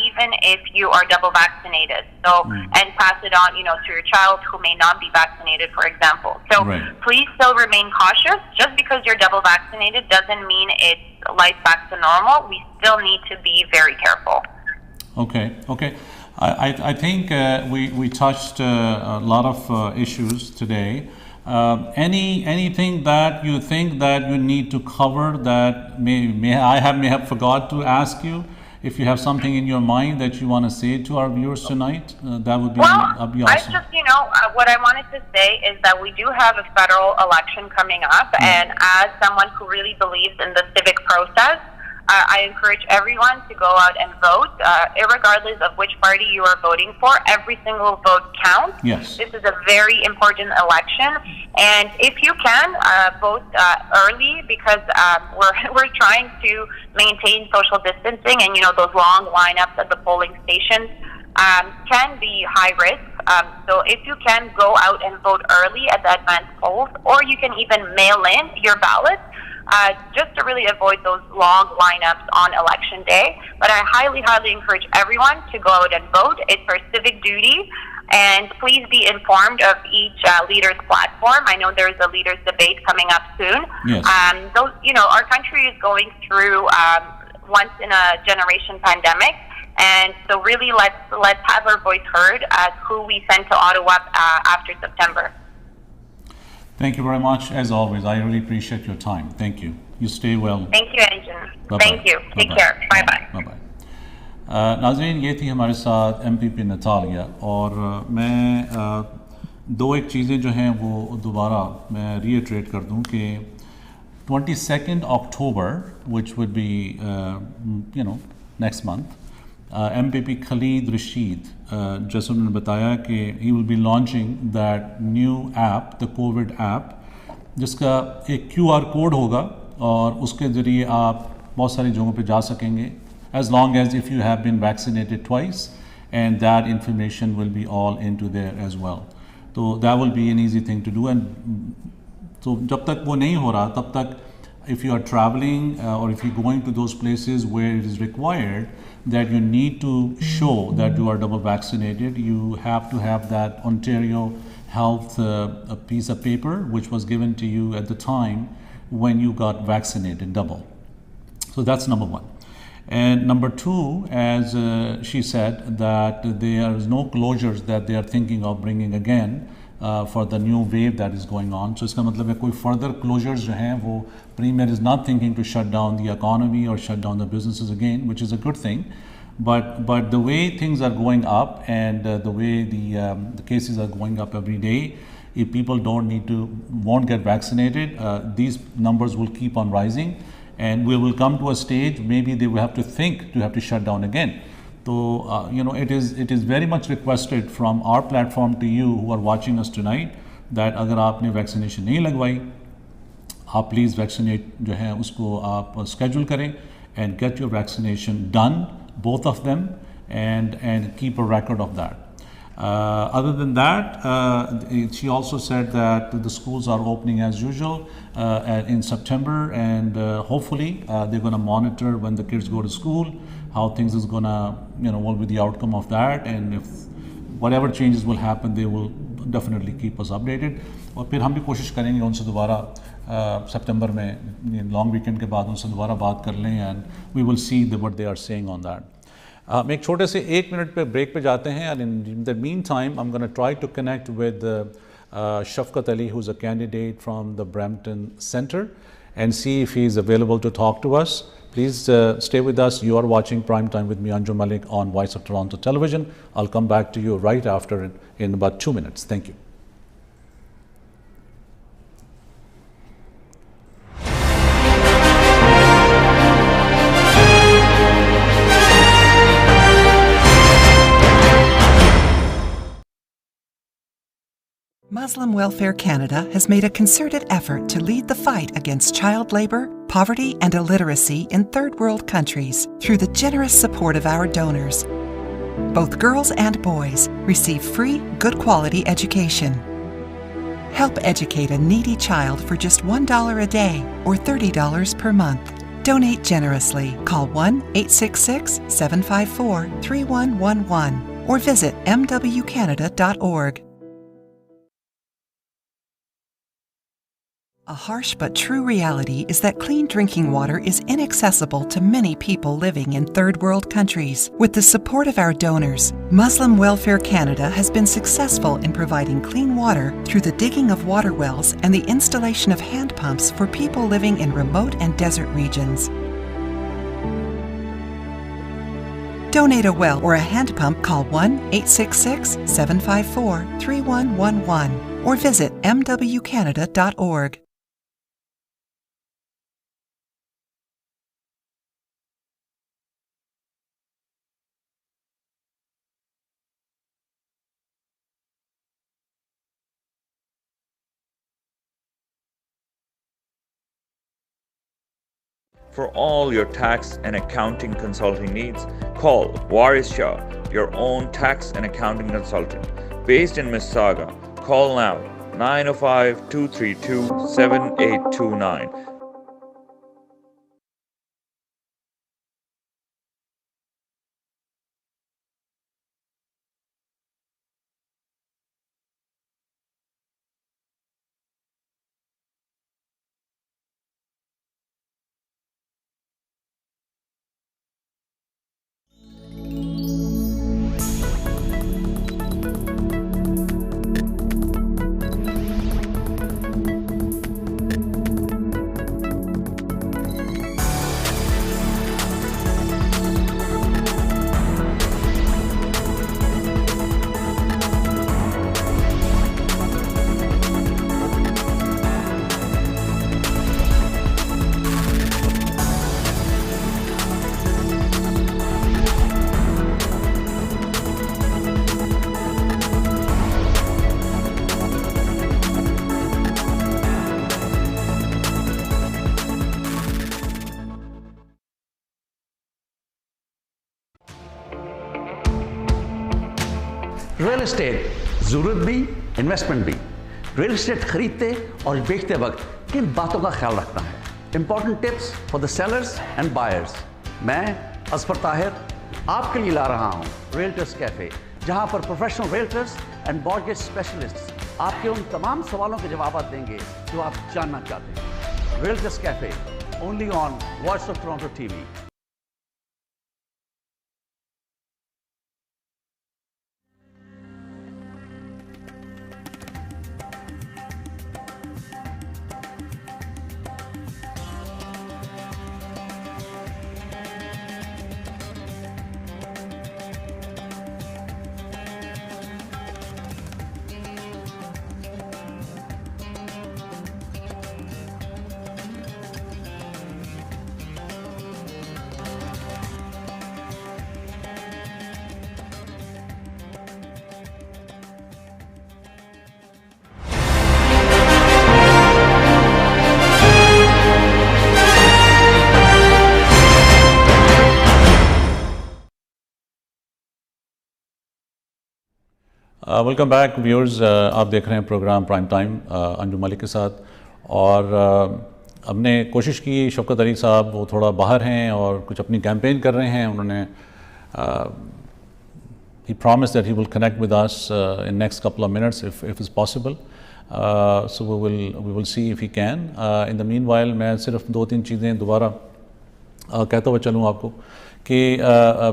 even if you are double vaccinated. So, and pass it on, to your child who may not be vaccinated, for example. So please still remain cautious. Just because you're double vaccinated doesn't mean it's life back to normal. We still need to be very careful. Okay. I think we touched a lot of issues today. Anything that you think that you need to cover that may have forgot to ask you? If you have something in your mind that you want to say to our viewers tonight, that would be awesome. I just, what I wanted to say is that we do have a federal election coming up, and as someone who really believes in the civic process, I encourage everyone to go out and vote, irregardless of which party you are voting for. Every single vote counts. Yes. This is a very important election, and if you can, vote early, because we're trying to maintain social distancing, and those long lineups at the polling stations can be high risk. So if you can, go out and vote early at the advanced polls, or you can even mail in your ballot. Just to really avoid those long lineups on election day. But I highly, highly encourage everyone to go out and vote. It's our civic duty. And please be informed of each leader's platform. I know there's a leaders debate coming up soon. Yes. Our country is going through once in a generation pandemic. And so really let's have our voice heard as who we send to Ottawa after September. Thank you very much. As always, I really appreciate your time. Thank you. You stay well. Thank you, Anjum. Bye-bye. Thank you. Take care. Bye-bye. Bye. नाज़रीन, ये थी हमारे साथ MPP Natalia, और मैं दो एक चीज़ें जो हैं वो दोबारा मैं रीइटरेट कर दूं कि 22nd October, which would be next month, MPP Khalid Rashid, जैसे उन्होंने बताया कि he will be launching that new app, the COVID app, जिसका एक QR कोड होगा और उसके ज़रिए आप बहुत सारी जगहों पे जा सकेंगे, as long as if you have been vaccinated twice, and that information will be all into there as well. So that will be an easy thing to do. And so जब तक वो नहीं हो रहा तब तक, if you are traveling or if you're going to those places where it is required that you need to show that you are double vaccinated, you have to have that Ontario Health a piece of paper which was given to you at the time when you got vaccinated double. So that's number one. And number two, as she said, that there is no closures that they are thinking of bringing again for the new wave that is going on. So इसका मतलब है कोई further closures जो हैं वो Premier is not thinking to shut down the economy or shut down the businesses again, which is a good thing. But the way things are going up and the way the cases are going up every day, if people won't get vaccinated, these numbers will keep on rising, and we will come to a stage maybe they will have to shut down again. So it is very much requested from our platform to you who are watching us tonight that अगर आपने vaccination नहीं लगवाई, आप please vaccinate जो है उसको आप schedule करें and get your vaccination done, both of them, and keep a record of that. Other than that, she also said that the schools are opening as usual in September, and hopefully they're going to monitor when the kids go to school how things is going to, what will be the outcome of that, and if whatever changes will happen, they will definitely keep us updated. और फिर हम भी कोशिश करेंगे उनसे दोबारा सितंबर में long weekend के बाद उनसे दोबारा बात कर लें, and we will see what they are saying on that. हम एक छोटे से 1 मिनट पे ब्रेक पे जाते हैं, and in the mean time I am gonna try to connect with Shafqat Ali, who's a candidate from the Brampton Center, and see if he is available to talk to us. Please stay with us. You are watching Prime Time with me, Anjum Malik, on Voice of Toronto Television. I'll come back to you right after in about 2 minutes. Thank you. Muslim Welfare Canada has made a concerted effort to lead the fight against child labor, poverty, and illiteracy in third world countries through the generous support of our donors. Both girls and boys receive free, good quality education. Help educate a needy child for just $1 a day or $30 per month. Donate generously. Call 1-866-754-3111 or visit mwcanada.org. A harsh but true reality is that clean drinking water is inaccessible to many people living in third world countries. With the support of our donors, Muslim Welfare Canada has been successful in providing clean water through the digging of water wells and the installation of hand pumps for people living in remote and desert regions. Donate a well or a hand pump. Call 1-866-754-3111 or visit mwcanada.org. For all your tax and accounting consulting needs, call Waris Shah, your own tax and accounting consultant. Based in Mississauga, call now 905-232-7829. Real estate जरूरत भी investment भी। Real estate खरीदते और बेचते वक्त किन बातों का ख्याल रखना है? Important tips for the sellers and buyers. मैं असफर ताहिर आपके लिए ला रहा हूँ रियल्टर्स कैफे, जहाँ पर professional realtors and mortgage specialist आपके उन तमाम सवालों के जवाब देंगे जो आप जानना चाहते हैं। Realtors cafe only on Voice of Toronto TV. Welcome back viewers, आप देख रहे हैं programme prime time Anjum Malik के साथ। और हमने कोशिश की, शौकत अली साहब वो थोड़ा बाहर हैं और कुछ अपनी कैंपेन कर रहे हैं। उन्होंने he promised that he will connect with us in next couple of minutes if it's possible. So we will see if he can. In the meanwhile मैं सिर्फ 2-3 चीज़ें दोबारा कहता हुआ चलूँ आपको कि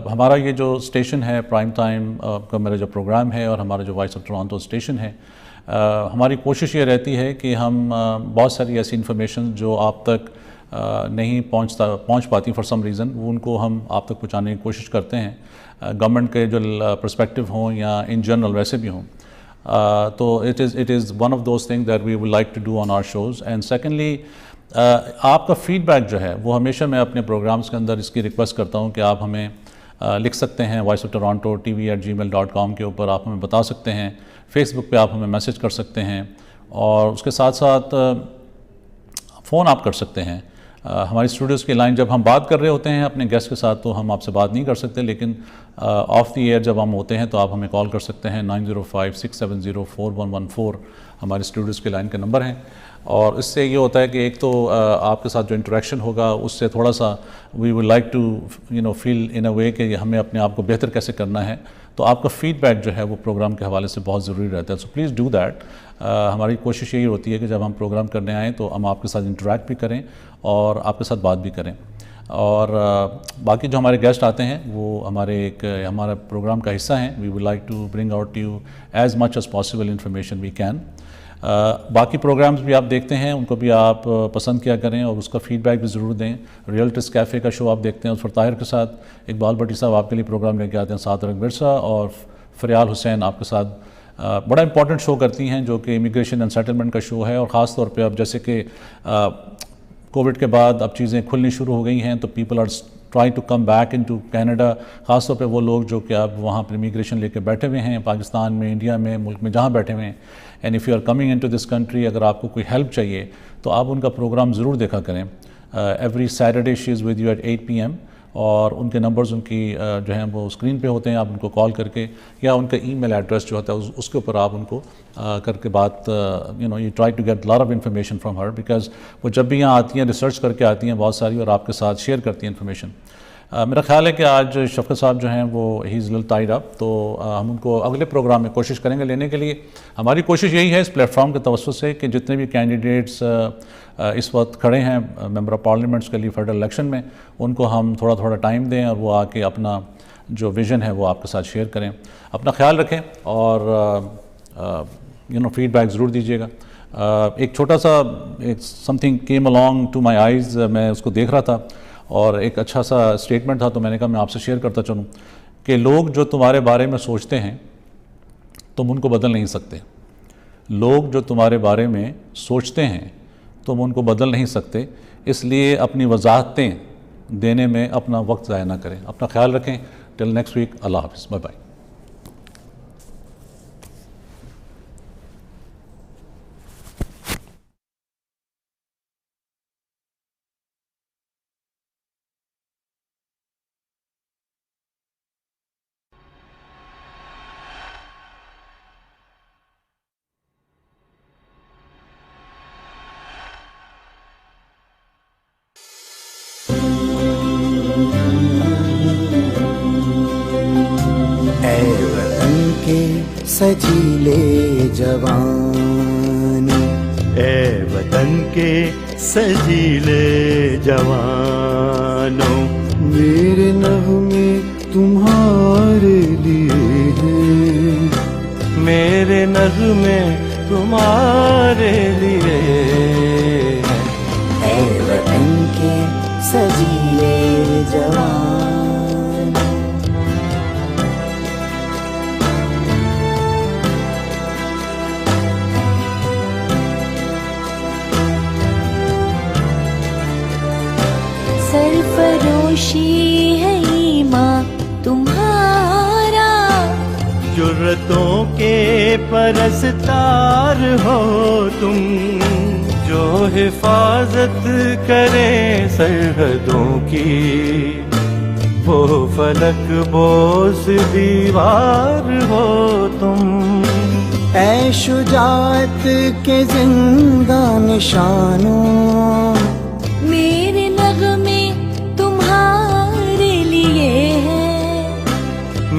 हमारा ये जो स्टेशन है प्राइम टाइम का मेरा जो प्रोग्राम है और हमारा जो वॉइस ऑफ टोरंटो स्टेशन है, हमारी कोशिश ये रहती है कि हम बहुत सारी ऐसी इन्फॉर्मेशन जो आप तक नहीं पहुंच पाती फॉर सम रीज़न, वो उनको हम आप तक पहुंचाने की कोशिश करते हैं, गवर्नमेंट के जो पर्सपेक्टिव हों या इन जनरल वैसे भी हों। तो it is one of those things that we would like to do on our shows. And secondly आपका फ़ीडबैक जो है वो हमेशा मैं अपने प्रोग्राम्स के अंदर इसकी रिक्वेस्ट करता हूँ कि आप हमें लिख सकते हैं वॉइस ऑफ टोरंटो tv@gmail.com के ऊपर, आप हमें बता सकते हैं, फेसबुक पे आप हमें मैसेज कर सकते हैं और उसके साथ साथ फ़ोन आप कर सकते हैं। हमारी स्टूडियोज़ की लाइन जब हम बात कर रहे होते हैं अपने गेस्ट के साथ तो हम आपसे बात नहीं कर सकते, लेकिन ऑफ द एयर जब हम होते हैं तो आप हमें कॉल कर सकते हैं। 905-670-4114 हमारे स्टूडियोज़ की लाइन के नंबर हैं। और इससे ये होता है कि एक तो आपके साथ जो इंटरेक्शन होगा उससे थोड़ा सा we would like to feel in a way कि हमें अपने आप को बेहतर कैसे करना है, तो आपका फ़ीडबैक जो है वो प्रोग्राम के हवाले से बहुत ज़रूरी रहता है। So please do that. हमारी कोशिश यही होती है कि जब हम प्रोग्राम करने आएँ तो हम आपके साथ इंटरेक्ट भी करें और आपके साथ बात भी करें। और बाकी जो हमारे गेस्ट आते हैं वो हमारा प्रोग्राम का हिस्सा हैं। We would like to bring out to you as much as possible information we can. बाकी प्रोग्राम्स भी आप देखते हैं, उनको भी आप पसंद किया करें और उसका फ़ीडबैक भी ज़रूर दें। रियल्टर्स कैफ़े का शो आप देखते हैं, उसफर ताहिर के साथ इकबाल भट्टी साहब आपके लिए प्रोग्राम लेके आते हैं, साथ रंग विरसा और फरियाल हुसैन आपके साथ बड़ा इंपॉर्टेंट शो करती हैं जो कि इमिग्रेशन एंड सेटलमेंट का शो है। और ख़ास तौर पे अब जैसे कि कोविड के बाद अब चीज़ें खुलनी शुरू हो गई हैं तो people are try to come back in to Canada, ख़ास तौर पे वो लोग जो कि अब वहाँ पर इमिग्रेशन लेके बैठे हुए हैं पाकिस्तान में, इंडिया में, मुल्क में जहाँ बैठे हुए हैं। And if you are coming in to this country, अगर आपको कोई हेल्प चाहिए तो आप उनका प्रोग्राम ज़रूर देखा करें। Every Saturday she is with you at 8 PM और उनके नंबर्स उनकी जो हैं वो स्क्रीन पे होते हैं। आप उनको कॉल करके या उनका ईमेल एड्रेस जो होता है उसके ऊपर आप उनको करके बात you try to get lot of information from her, because वो जब भी यहाँ आती हैं रिसर्च करके आती हैं बहुत सारी और आपके साथ शेयर करती हैं इन्फॉर्मेशन। मेरा ख्याल है कि आज शफ़क़त साहब जो हैं वो he is little tied up, तो हम उनको अगले प्रोग्राम में कोशिश करेंगे लेने के लिए। हमारी कोशिश यही है इस प्लेटफॉर्म के तवज्जुह से कि जितने भी कैंडिडेट्स इस वक्त खड़े हैं मेंबर ऑफ़ पार्लियामेंट्स के लिए फेडरल इलेक्शन में, उनको हम थोड़ा थोड़ा टाइम दें और वो आके अपना जो विज़न है वो आपके साथ शेयर करें। अपना ख्याल रखें और फीडबैक ज़रूर दीजिएगा। एक छोटा सा something came along to my eyes, मैं उसको देख रहा था और एक अच्छा सा स्टेटमेंट था तो मैंने कहा मैं आपसे शेयर करता चलूँ कि लोग जो तुम्हारे बारे में सोचते हैं तुम उनको बदल नहीं सकते। लोग जो तुम्हारे बारे में सोचते हैं तुम उनको बदल नहीं सकते, इसलिए अपनी वजाहतें देने में अपना वक्त ज़ाया ना करें। अपना ख्याल रखें। टिल नेक्स्ट वीक, अल्लाह हाफ़िज़, बाय बाय। سجیلے جوانوں، اے وطن کے سجیلے جوانوں، میرے نغمے تمہارے لیے ہیں، میرے نغمے تمہارے لیے ہیں، اے وطن کے سجیلے جوانوں۔ سرفروشی ہے ایمان تمہارا، جرتوں کے پرستار ہو تم، جو حفاظت کرے سرحدوں کی، وہ فلک بوس دیوار ہو تم، اے شجاعت کے زندہ نشانوں، میرے نغمے تمہارے لیے ہیں،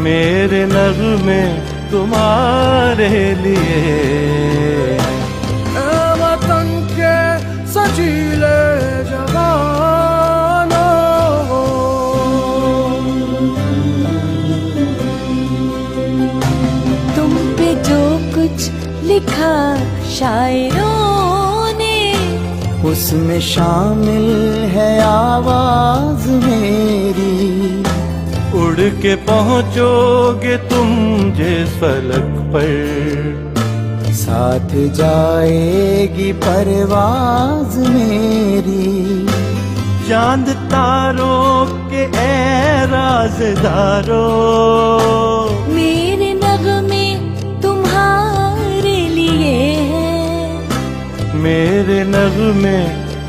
میرے نغمے تمہارے لیے ہیں، اے وطن کے سجیلے جوانوں، تم پہ جو کچھ لکھا شاعروں نے، اس میں شامل ہے آواز میری، اڑ کے پہنچو گے تم جس فلک پر، ساتھ جائے گی پرواز میری، چاند تاروں کے اے رازداروں، میرے نغمے تمہارے لیے ہیں، میرے نغمے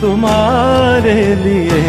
تمہارے لیے